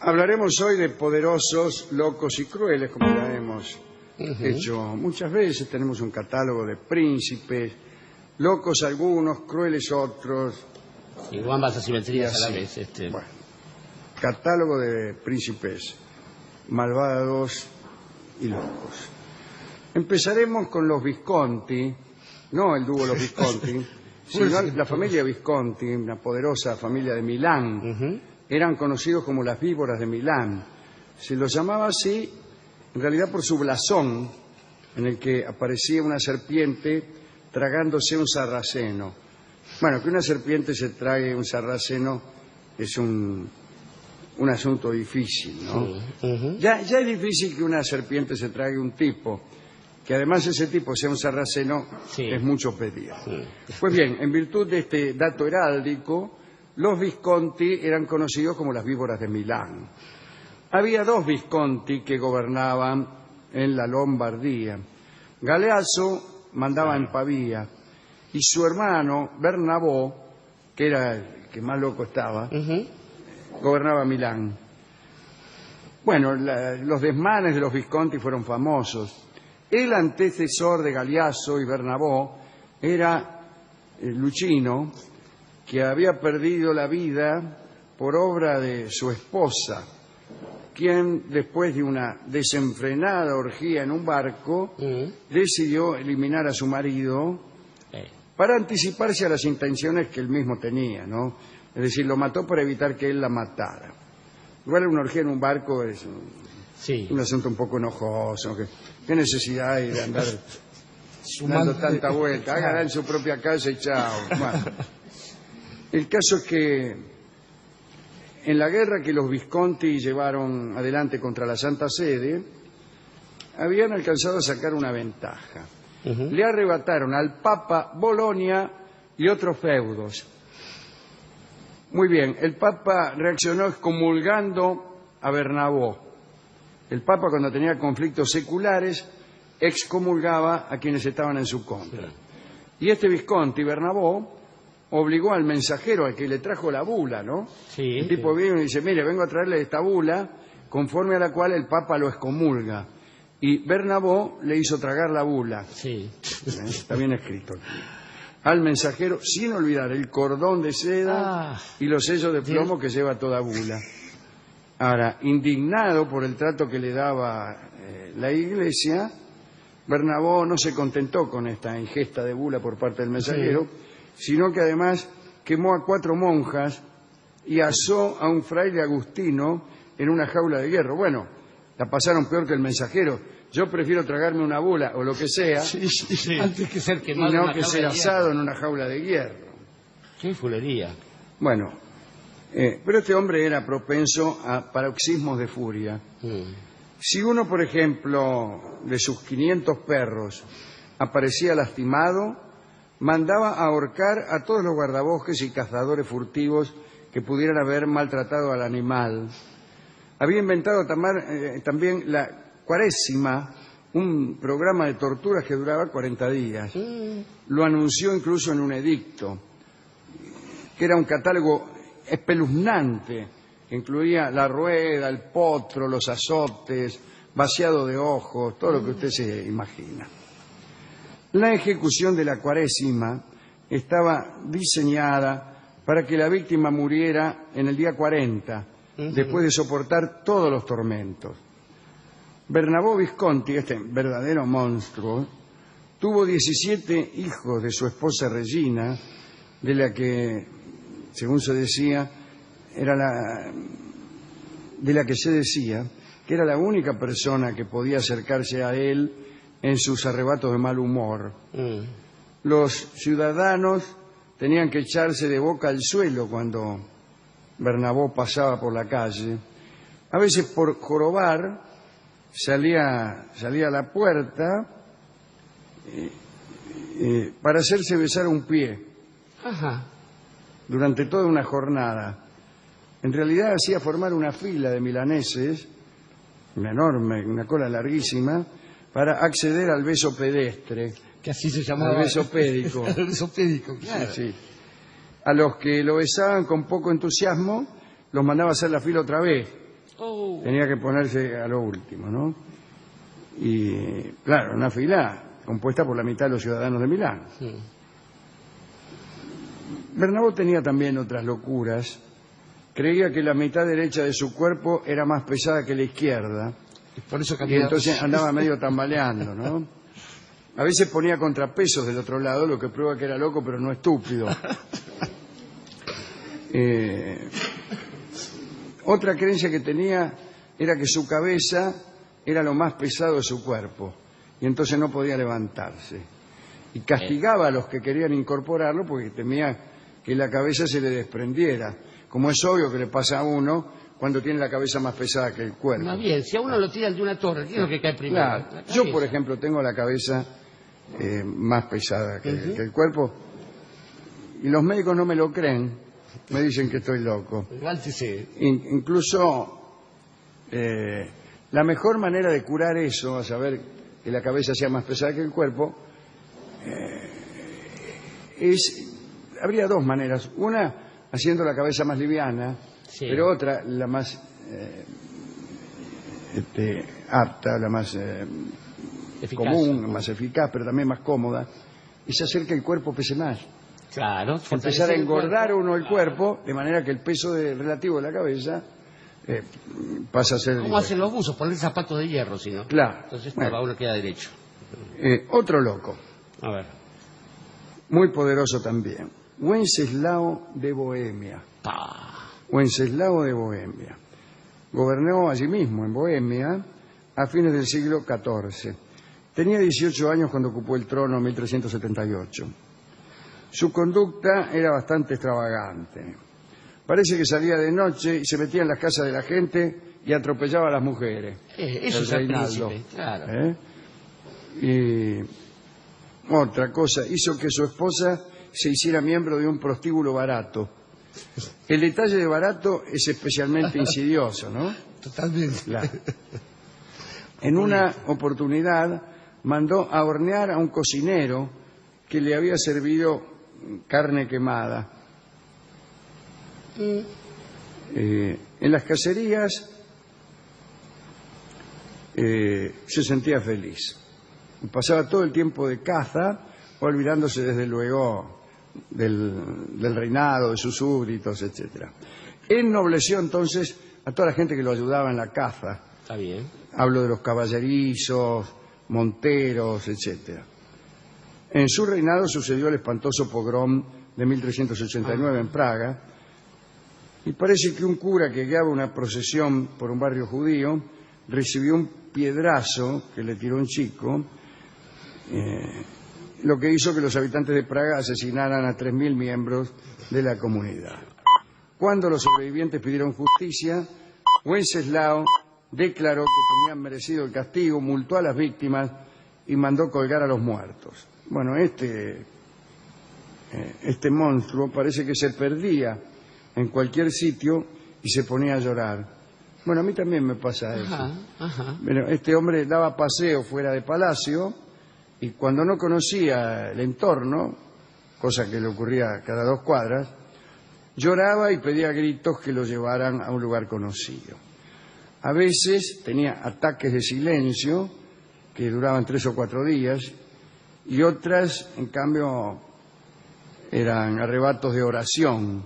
Hablaremos hoy de poderosos, locos y crueles, como ya hemos hecho muchas veces. Tenemos un catálogo de príncipes, locos algunos, crueles otros. Y ambas asimetrías a la vez. Bueno, catálogo de príncipes malvados y locos. Empezaremos con los Visconti, no el dúo Los Visconti, sino la familia Visconti, una poderosa familia de Milán. Eran conocidos como las víboras de Milán. Se los llamaba así, en realidad por su blasón, en el que aparecía una serpiente tragándose un sarraceno. Bueno, que una serpiente se trague un sarraceno es un asunto difícil, ¿no? Ya es difícil que una serpiente se trague un tipo. Que además ese tipo sea un sarraceno, es mucho pedir. Pues bien, en virtud de este dato heráldico, los Visconti eran conocidos como las víboras de Milán. Había dos Visconti que gobernaban en la Lombardía. Galeazzo mandaba en Pavía y su hermano Bernabó, que era el que más loco estaba, gobernaba Milán. Bueno, los desmanes de los Visconti fueron famosos. El antecesor de Galeazzo y Bernabó era Luchino, que había perdido la vida por obra de su esposa, quien, después de una desenfrenada orgía en un barco, decidió eliminar a su marido para anticiparse a las intenciones que él mismo tenía, ¿no? Es decir, lo mató para evitar que él la matara. Igual una orgía en un barco es un asunto un poco enojoso. ¿Qué necesidad hay de andar dando tanta vuelta? Hágala en su propia casa y chao. Bueno, el caso es que en la guerra que los Visconti llevaron adelante contra la Santa Sede, habían alcanzado a sacar una ventaja. Le arrebataron al Papa Bolonia y otros feudos. Muy bien, el Papa reaccionó excomulgando a Bernabó. El Papa, cuando tenía conflictos seculares, excomulgaba a quienes estaban en su contra. Y este Visconti, Bernabó, obligó al mensajero, al que le trajo la bula, ¿no? El tipo viene y dice, mire, vengo a traerle esta bula, conforme a la cual el Papa lo excomulga. Y Bernabó le hizo tragar la bula. Está bien escrito aquí. Al mensajero, sin olvidar el cordón de seda y los sellos de plomo que lleva toda bula. Ahora, indignado por el trato que le daba la Iglesia, Bernabó no se contentó con esta ingesta de bula por parte del mensajero, sino que además quemó a 4 monjas y asó a un fraile agustino en una jaula de hierro. Bueno, la pasaron peor que el mensajero. Yo prefiero tragarme una bula o lo que sea, antes que ser quemado, y no que ser asado en una jaula de hierro. ¡Qué fulería! Bueno, pero este hombre era propenso a paroxismos de furia. Si uno, por ejemplo, de sus 500 perros aparecía lastimado, mandaba ahorcar a todos los guardabosques y cazadores furtivos que pudieran haber maltratado al animal. Había inventado también la Cuaresima, un programa de torturas que duraba 40 días. Lo anunció incluso en un edicto, que era un catálogo espeluznante, que incluía la rueda, el potro, los azotes, vaciado de ojos, todo lo que usted se imagina. La ejecución de la Cuaresima estaba diseñada para que la víctima muriera en el día 40, después de soportar todos los tormentos. Bernabó Visconti, este verdadero monstruo, tuvo 17 hijos de su esposa Regina, de la que, según se decía, de la que se decía que era la única persona que podía acercarse a él en sus arrebatos de mal humor. Los ciudadanos tenían que echarse de boca al suelo cuando Bernabó pasaba por la calle. A veces por jorobar salía a la puerta para hacerse besar un pie durante toda una jornada. En realidad hacía formar una fila de milaneses, una cola larguísima, para acceder al beso pedestre. Que así se llamaba. Al beso pédico. El beso pédico, claro. Sí. A los que lo besaban con poco entusiasmo, los mandaba a hacer la fila otra vez. Oh. Tenía que ponerse a lo último, ¿no? Y, claro, una fila compuesta por la mitad de los ciudadanos de Milán. Sí. Bernabó tenía también otras locuras. Creía que la mitad derecha de su cuerpo era más pesada que la izquierda. Por eso Y cambiaba. entonces andaba medio tambaleando, ¿no? A veces ponía contrapesos del otro lado, lo que prueba que era loco, pero no estúpido. Otra creencia que tenía era que su cabeza era lo más pesado de su cuerpo, y entonces no podía levantarse. Y castigaba a los que querían incorporarlo porque temía que la cabeza se le desprendiera, como es obvio que le pasa a uno cuando tiene la cabeza más pesada que el cuerpo. Más bien, si a uno lo tiran de una torre, ¿qué es lo que cae primero? Claro. La Yo, cabeza. por ejemplo, tengo la cabeza más pesada que el cuerpo, y los médicos no me lo creen, me dicen que estoy loco. Levántese. Incluso la mejor manera de curar eso, a saber que la cabeza sea más pesada que el cuerpo, habría dos maneras. Una, haciendo la cabeza más liviana, Sí. pero otra, la más apta, la más Eficaz. común, más eficaz, pero también más cómoda, es hacer que el cuerpo pese más. Claro. Empezar a fortalecer el engordar cuerpo. uno el cuerpo, de manera que el peso relativo de la cabeza pasa a ser... ¿Cómo hacen los buzos? Poner zapatos de hierro, si no. Claro. Entonces Bueno. uno queda derecho. Otro loco, A ver. muy poderoso también, Wenceslao de Bohemia. Wenceslao de Bohemia. Gobernó allí mismo, en Bohemia, a fines del siglo XIV. Tenía 18 años cuando ocupó el trono en 1378. Su conducta era bastante extravagante. Parece que salía de noche y se metía en las casas de la gente y atropellaba a las mujeres. Eso El es el reinaldo. príncipe, claro. Y otra cosa, hizo que su esposa se hiciera miembro de un prostíbulo barato. El detalle de barato es especialmente insidioso, ¿no? Totalmente. Claro. En una oportunidad mandó a hornear a un cocinero que le había servido carne quemada. En las cacerías se sentía feliz. Pasaba todo el tiempo de caza, olvidándose desde luego del reinado, de sus súbditos, etcétera. Ennobleció entonces a toda la gente que lo ayudaba en la caza. Está bien. Hablo de los caballerizos, monteros, etcétera. En su reinado sucedió el espantoso pogrom de 1389 en Praga, y parece que un cura que guiaba una procesión por un barrio judío recibió un piedrazo que le tiró un chico, lo que hizo que los habitantes de Praga asesinaran a 3.000 miembros de la comunidad. Cuando los sobrevivientes pidieron justicia, Wenceslao declaró que tenían merecido el castigo, multó a las víctimas y mandó colgar a los muertos. Bueno, este monstruo parece que se perdía en cualquier sitio y se ponía a llorar. Bueno, a mí también me pasa eso. Ajá. Pero este hombre daba paseo fuera de palacio y cuando no conocía el entorno, cosa que le ocurría cada 2 cuadras, lloraba y pedía a gritos que lo llevaran a un lugar conocido. A veces tenía ataques de silencio que duraban 3 o 4 días y otras, en cambio, eran arrebatos de oración.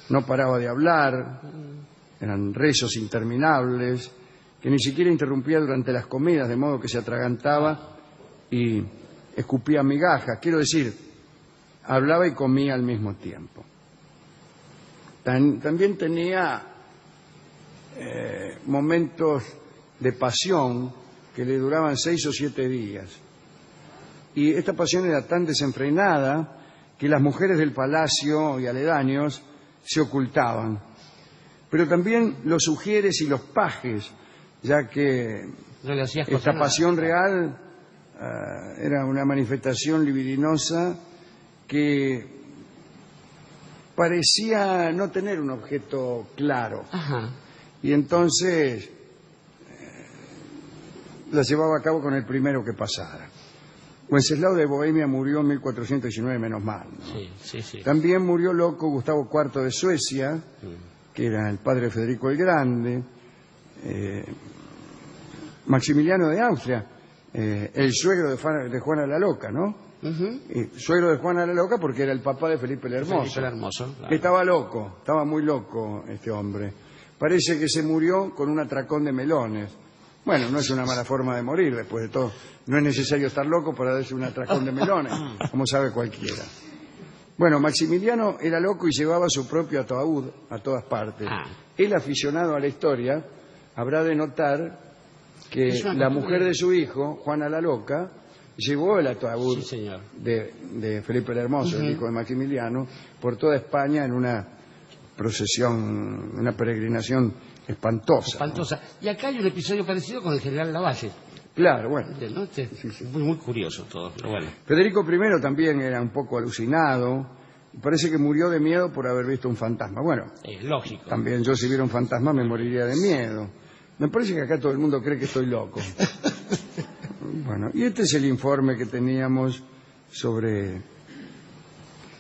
No paraba de hablar, eran rezos interminables que ni siquiera interrumpía durante las comidas, de modo que se atragantaba y escupía migajas. Quiero decir, hablaba y comía al mismo tiempo. También tenía momentos de pasión que le duraban 6 o 7 días. Y esta pasión era tan desenfrenada que las mujeres del palacio y aledaños se ocultaban. Pero también los ujieres y los pajes, ya que No le hacías esta cosa pasión nada. real era una manifestación libidinosa que parecía no tener un objeto claro. Ajá. Y entonces la llevaba a cabo con el primero que pasara. Wenceslao de Bohemia murió en 1419, menos mal, ¿no? Sí. También murió loco Gustavo IV de Suecia, que era el padre de Federico el Grande. Maximiliano de Austria, el suegro de Juana la Loca, ¿no? Suegro de Juana la Loca porque era el papá de Felipe el Hermoso. Felipe el Hermoso, claro. Estaba loco, estaba muy loco este hombre. Parece que se murió con un atracón de melones. Bueno, no es una mala forma de morir, después de todo. No es necesario estar loco para darse un atracón de melones, como sabe cualquiera. Bueno, Maximiliano era loco y llevaba su propio ataúd a todas partes. El aficionado a la historia habrá de notar que la mujer de su hijo, Juana la Loca, llevó el ataúd de Felipe el Hermoso, el hijo de Maximiliano, por toda España en una procesión, una peregrinación espantosa. ¿No? Y acá hay un episodio parecido con el general Lavalle. Claro, bueno. ¿No? Muy curioso todo, pero bueno. Federico I también era un poco alucinado. Parece que murió de miedo por haber visto un fantasma. Bueno, es lógico. También yo, si viera un fantasma, me moriría de miedo. Me parece que acá todo el mundo cree que estoy loco. Bueno, y este es el informe que teníamos sobre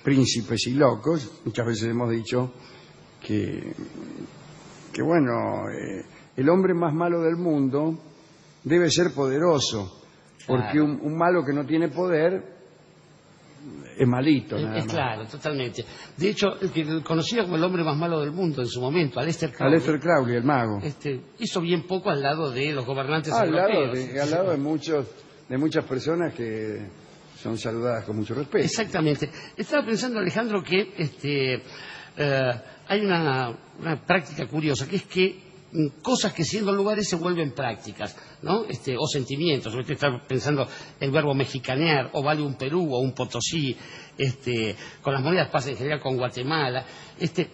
príncipes y locos. Muchas veces hemos dicho que bueno, el hombre más malo del mundo debe ser poderoso, porque un malo que no tiene poder es malito, nada más. Claro, totalmente. De hecho, el que conocido como el hombre más malo del mundo en su momento, Aleister Crowley. Aleister Crowley, el mago. Hizo bien poco al lado de los gobernantes europeos. Al lado de muchas personas que son saludadas con mucho respeto. Exactamente. Estaba pensando, Alejandro, que hay una práctica curiosa, que es que cosas que siendo lugares se vuelven prácticas, ¿no? O sentimientos. Yo estoy pensando el verbo mexicanear, o vale un Perú o un Potosí. Con las monedas pasa en general con Guatemala.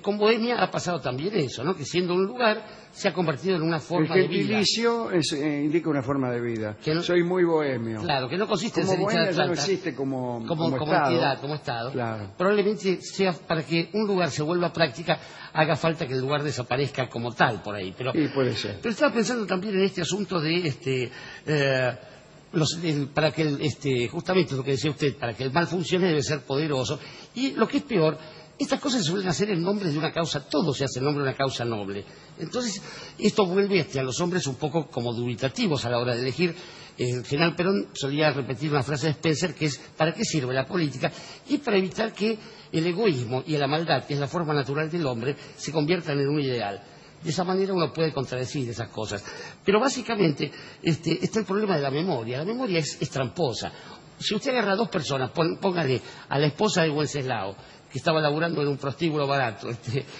Con Bohemia ha pasado también eso, ¿no? Que siendo un lugar se ha convertido en una forma de vida. El gentilicio indica una forma de vida. Soy muy bohemio. Claro, que no consiste como en ser bohemia hincha de no existe como entidad, como Estado. Claro. Probablemente sea para que un lugar se vuelva práctica, haga falta que el lugar desaparezca como tal por ahí. Sí, puede ser. Pero estaba pensando también en este asunto de para que justamente lo que decía usted, para que el mal funcione debe ser poderoso, y lo que es peor, estas cosas se suelen hacer en nombre de una causa, todo se hace en nombre de una causa noble. Entonces, esto vuelve a los hombres un poco como dubitativos a la hora de elegir. El general Perón solía repetir una frase de Spencer que es: ¿para qué sirve la política? Y para evitar que el egoísmo y la maldad, que es la forma natural del hombre, se conviertan en un ideal. De esa manera uno puede contradecir esas cosas. Pero básicamente está el problema de la memoria. La memoria es tramposa. Si usted agarra a dos personas, póngale a la esposa de Wenceslao, que estaba laburando en un prostíbulo barato,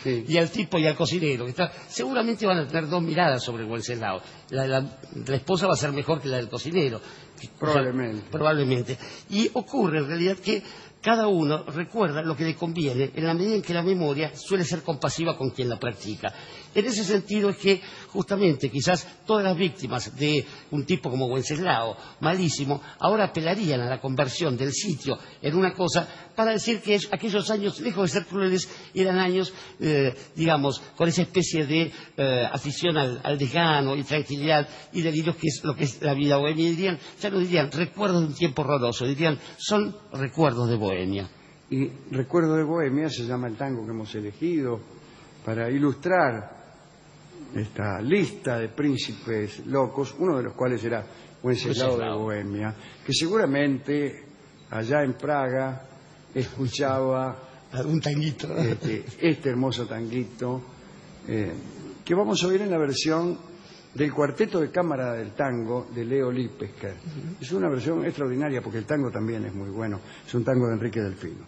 y al tipo y al cocinero, seguramente van a tener dos miradas sobre Wenceslao. La esposa va a ser mejor que la del cocinero. Probablemente. Y ocurre en realidad que cada uno recuerda lo que le conviene en la medida en que la memoria suele ser compasiva con quien la practica. En ese sentido es que justamente quizás todas las víctimas de un tipo como Wenceslao, malísimo, ahora apelarían a la conversión del sitio en una cosa para decir que aquellos años, lejos de ser crueles, eran años, digamos, con esa especie de afición al desgano y tranquilidad y delirios que es lo que es la vida bohemia. Ya no dirían recuerdos de un tiempo horroroso, dirían son recuerdos de Bohemia. Y recuerdo de Bohemia se llama el tango que hemos elegido para ilustrar esta lista de príncipes locos, uno de los cuales era Wenceslao de Bohemia, que seguramente allá en Praga escuchaba un tanguito, este hermoso tanguito que vamos a oír en la versión del Cuarteto de Cámara del Tango de Leo Lipesker. Es una versión extraordinaria porque el tango también es muy bueno. Es un tango de Enrique Delfino.